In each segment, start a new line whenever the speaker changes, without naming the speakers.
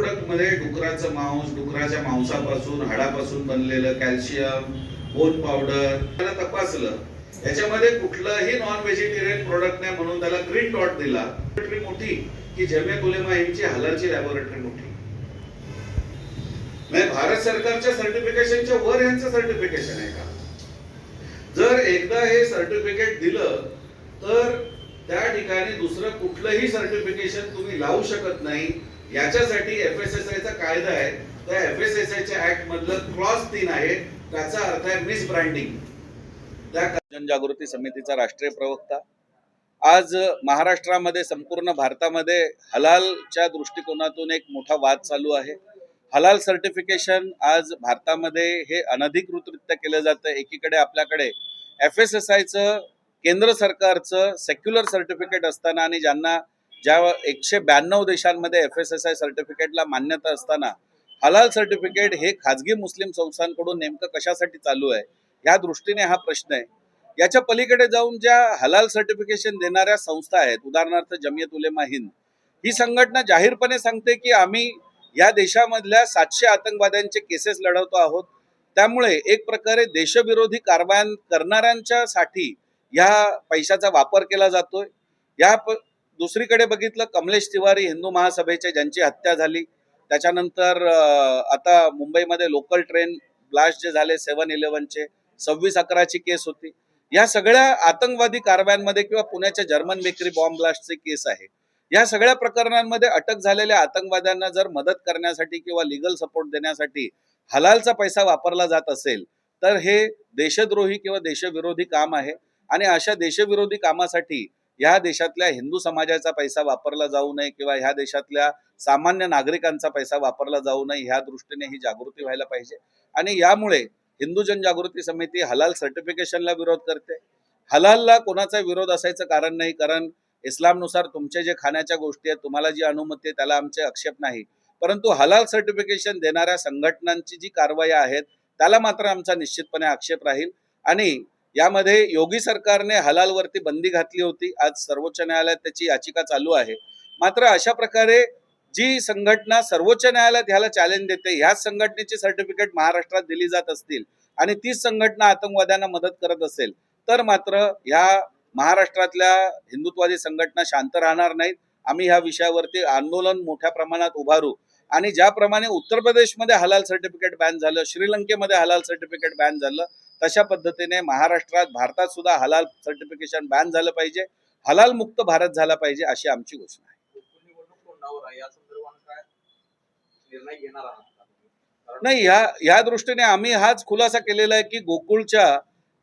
Product मध्ये डुकराचं मांस, डुकराच्या मांसापासून हाडापासून बनलेलं कॅल्शियम, बोन पावडर त्याला तपासलं. याच्यामध्ये कुठलंही नॉन व्हेजिटेरियन प्रोडक्ट नाही म्हणून त्याला ग्रीन डॉट दिला. मोठी की जमियत उलेमा हिंदची हलालची लॅबोरेटरी मोठी. म्हणजे भारत सरकारच्या सर्टिफिकेशनच्या वर यांचं सर्टिफिकेशन आहे का? जर एकदा हे सर्टिफिकेट दिलं तर त्या ठिकाणी दुसरं कुठलंही सर्टिफिकेशन तुम्ही लावू शकत नाही. याच्यासाठी FSSAI चा कायदा आहे. त्या FSSAI च्या ऍक्ट मधलं क्लॉज 3 आहे. त्याचा अर्थ आहे मिस ब्रँडिंग. त्या जनजागृती समितीचा राष्ट्रीय प्रवक्ता आज महाराष्ट्रामध्ये संपूर्ण भारतामध्ये हलालच्या दृष्टिकोनातून एक मोठा वाद चालू आहे. हलाल सर्टिफिकेशन आज भारतामध्ये हे अनधिकृतरित्या केलं जातं. एकीकडे आपल्याकडे FSSAIचं केंद्र सरकारचं सेक्युलर सर्टिफिकेट असताना आणि ज्या 192 देशांमध्ये FSSAI सर्टिफिकेटला मान्यता असताना हलाल सर्टिफिकेट हे खाजगी मुस्लिम संस्थांकडून नेमकं कशासाठी चालू आहे, या दृष्टीने हा प्रश्न आहे. याच्या पलीकडे जाऊन ज्या हलाल सर्टिफिकेशन देणाऱ्या संस्था आहेत, उदाहरणार्थ जमियत उलेमा हिंद, ही संघटना जाहीरपणे सांगते की आम्ही या देशामधल्या 700 आतंकवाद्यांचे केसेस लढवतो आहोत. त्यामुळे एक प्रकारे देशविरोधी कारवाया करणाऱ्यांच्या साठी या पैशाचा वापर केला जातोय. दुसरीकडे बघितलं, कमलेश तिवारी हिंदू महासभेचे ज्यांची हत्या झाली, त्याच्यानंतर आता मुंबईमध्ये लोकल ट्रेन ब्लास्ट जे झाले 7/11चे 26/11ची केस होती. या सगळ्या आतंकवादी कारवायांमध्ये किंवा पुण्याच्या जर्मन बेकरी बॉम्ब ब्लास्टची केस आहे, या सगळ्या प्रकरणांमध्ये अटक झालेल्या आतंकवाद्यांना जर मदत करण्यासाठी किंवा लिगल सपोर्ट देण्यासाठी हलालचा पैसा वापरला जात असेल तर हे देशद्रोही किंवा देशविरोधी काम आहे. आणि अशा देशविरोधी कामासाठी ह्या देशातल्या हिंदू समाजाचा पैसा वापरला जाऊ नये किंवा ह्या देशातल्या सामान्य नागरिकांचा पैसा वापरला जाऊ नये, ह्या दृष्टीने ही जागृती व्हायला पाहिजे. आणि यामुळे हिंदू जनजागृती समिती हलाल सर्टिफिकेशनला विरोध करते. हलालला कोणाचा विरोध असायचं कारण नाही, कारण इस्लामनुसार तुमचे जे खाण्याच्या गोष्टी आहेत, तुम्हाला जी अनुमती आहे त्याला आमचे आक्षेप नाही. परंतु हलाल सर्टिफिकेशन देणाऱ्या संघटनांची जी कारवाई आहेत त्याला मात्र आमचा निश्चितपणे आक्षेप राहील. आणि यामध्ये योगी सरकारने हलालवरती बंदी घातली होती. आज सर्वोच्च न्यायालयात त्याची याचिका चालू आहे. मात्र अशा प्रकारे जी संघटना सर्वोच्च न्यायालयात ह्याला चॅलेंज देते, ह्याच संघटनेची सर्टिफिकेट महाराष्ट्रात दिली जात असतील आणि तीच संघटना आतंकवाद्यांना मदत करत असेल तर मात्र ह्या महाराष्ट्रातल्या हिंदुत्ववादी संघटना शांत राहणार नाहीत. आम्ही ह्या विषयावरती आंदोलन मोठ्या प्रमाणात उभारू. आणि ज्याप्रमाणे उत्तर प्रदेशमध्ये हलाल सर्टिफिकेट बॅन झालं, श्रीलंकेमध्ये हलाल सर्टिफिकेट बॅन झालं, तशा पद्धतीने महाराष्ट्रात, भारतात सुद्धा हलाल सर्टिफिकेशन बॅन झालं पाहिजे. हलाल मुक्त भारत झाला पाहिजे, अशी आमची घोषणा आहे. नाही, या दृष्टीने आम्ही हाच खुलासा केलेला आहे की गोकुळच्या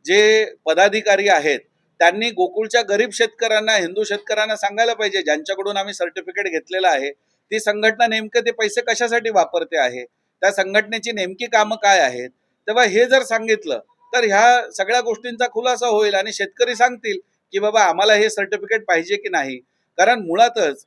जे पदाधिकारी आहेत त्यांनी गोकुळच्या गरीब शेतकऱ्यांना, हिंदू शेतकऱ्यांना सांगायला पाहिजे, ज्यांच्याकडून आम्ही सर्टिफिकेट घेतलेलं आहे ती संघटना नेमकं ते पैसे कशासाठी वापरते आहे, त्या संघटनेची नेमकी कामं काय आहेत. तेव्हा हे जर सांगितलं तर ह्या सगळ्या गोष्टींचा खुलासा होईल आणि शेतकरी सांगतील की बाबा आम्हाला हे सर्टिफिकेट पाहिजे की नाही. कारण मुळातच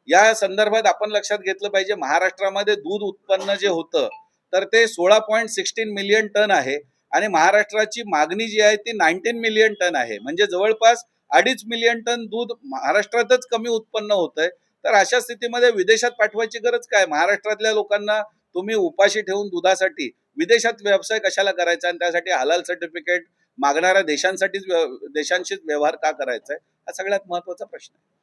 या संदर्भात आपण लक्षात घेतलं पाहिजे, महाराष्ट्रामध्ये दूध उत्पन्न जे होतं तर ते 16.16 मिलियन टन आहे आणि महाराष्ट्राची मागणी जी आहे ती 19 मिलियन टन आहे. म्हणजे जवळपास 2.5 मिलियन टन दूध महाराष्ट्रातच कमी उत्पन्न होतंय. तर अशा स्थितीमध्ये विदेशात पाठवायची गरज काय? महाराष्ट्रातल्या लोकांना तुम्ही उपाशी ठेवून दुधासाठी विदेशात व्यवसाय कशाला करायचा आणि त्यासाठी हलाल सर्टिफिकेट मागणाऱ्या देशांशीच व्यवहार का करायचा आहे, हा सगळ्यात महत्वाचा प्रश्न आहे.